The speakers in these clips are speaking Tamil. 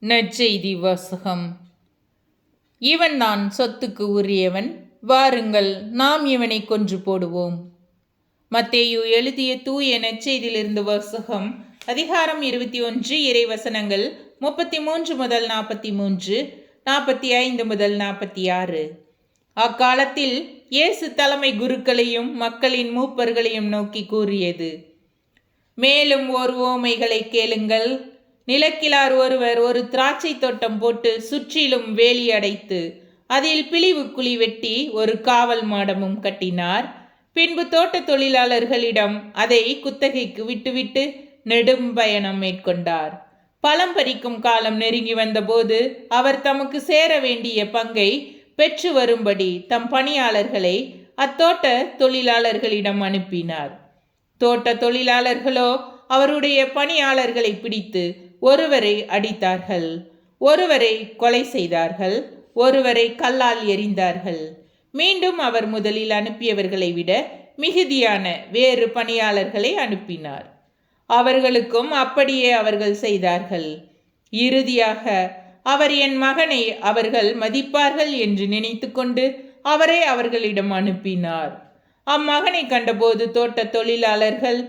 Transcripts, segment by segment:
நற்செய்தி வாசகம். இவன் தான் சொத்துக்கு உரியவன், வாருங்கள் நாம் இவனை கொன்று போடுவோம். மத்தேயு எழுதிய தூய நற்செய்தியிலிருந்து வாசகம். அதிகாரம் 21, இறைவசனங்கள் 33 முதல் 43, 45 முதல் 46. அக்காலத்தில் இயேசு தலைமை குருக்களையும் மக்களின் மூப்பர்களையும் நோக்கி கூறியது: மேலும் ஓர் உவமைகளை கேளுங்கள். நிலக்கிழார் ஒருவர் ஒரு திராட்சை தோட்டம் போட்டு சுற்றிலும் வேலி அடைத்து அதில் பிழிவு குழி வெட்டி ஒரு காவல் மாடமும் கட்டினார். பின்பு தோட்ட தொழிலாளர்களிடம் அதை குத்தகைக்கு விட்டுவிட்டு நெடும் பயணம் மேற்கொண்டார். பழம் பறிக்கும் காலம் நெருங்கி வந்தபோது அவர் தமக்கு சேர வேண்டிய பங்கை பெற்று வரும்படி தம் பணியாளர்களை அத்தோட்ட தொழிலாளர்களிடம் அனுப்பினார். தோட்ட தொழிலாளர்களோ அவருடைய பணியாளர்களை பிடித்து ஒருவரை அடித்தார்கள், ஒருவரை கொலை செய்தார்கள், ஒருவரை கல்லால் எறிந்தார்கள். மீண்டும் அவர் முதலில் அனுப்பியவர்களை விட மிகுதியான வேறு பணியாளர்களை அனுப்பினார். அவர்களுக்கும் அப்படியே அவர்கள் செய்தார்கள். இறுதியாக அவர் என் மகனை அவர்கள் மதிப்பார்கள் என்று நினைத்து கொண்டு அவரை அவர்களிடம் அனுப்பினார். அம்மகனை கண்டபோது தோட்ட தொழிலாளர்கள்,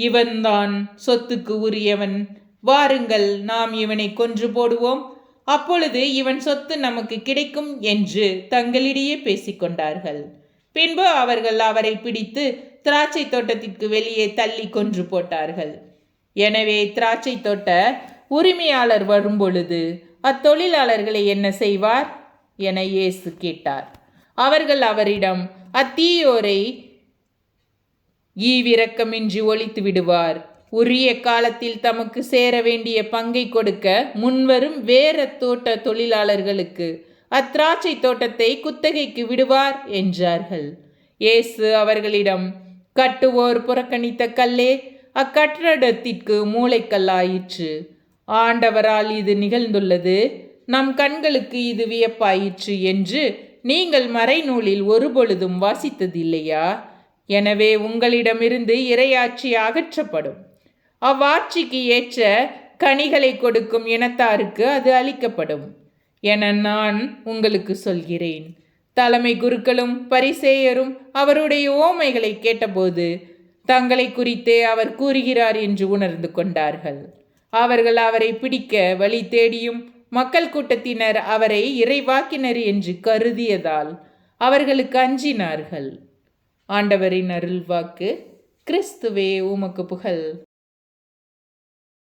இவன்தான் சொத்துக்கு உரியவன், வாருங்கள் நாம் இவனை கொன்று போடுவோம், அப்பொழுது இவன் சொத்து நமக்கு கிடைக்கும் என்று தங்களிடையே பேசிக்கொண்டார்கள். பின்பு அவர்கள் அவரை பிடித்து திராட்சை தோட்டத்திற்கு வெளியே தள்ளி கொன்று போட்டார்கள். எனவே திராட்சை தோட்ட உரிமையாளர் வரும்பொழுது அத்தொழிலாளர்களை என்ன செய்வார் என இயேசு கேட்டார். அவர்கள் அவரிடம், அத்தீயோரை ஈவிரக்கமின்றி ஒழித்து விடுவார், உரிய காலத்தில் தமக்கு சேர வேண்டிய பங்கை கொடுக்க முன்வரும் வேற தோட்ட தொழிலாளர்களுக்கு அத்திராட்சை தோட்டத்தை குத்தகைக்கு விடுவார் என்றார்கள். இயேசு அவர்களிடம், கட்டுவோர் புறக்கணித்த கல்லே அக்கட்டடத்திற்கு மூளைக்கல்லாயிற்று. ஆண்டவரால் இது நிகழ்ந்துள்ளது, நம் கண்களுக்கு இது வியப்பாயிற்று என்று நீங்கள் மறைநூலில் ஒருபொழுதும் வாசித்ததில்லையா? எனவே உங்களிடமிருந்து இறையாட்சி அகற்றப்படும். அவ்வாட்சிக்கு ஏற்ற கனிகளை கொடுக்கும் இனத்தாருக்கு அது அளிக்கப்படும் என நான் உங்களுக்கு சொல்கிறேன். தலைமை குருக்களும் பரிசேயரும் அவருடைய உவமைகளை கேட்டபோது தங்களை குறித்தே அவர் கூறுகிறார் என்று உணர்ந்து கொண்டார்கள். அவர்கள் அவரை பிடிக்க வழி தேடியும் மக்கள் கூட்டத்தினர் அவரை இறைவாக்கினர் என்று கருதியதால் அவர்களுக்கு அஞ்சினார்கள். ஆண்டவரின் அருள்வாக்கு. கிறிஸ்துவே உமக்கு புகழ்.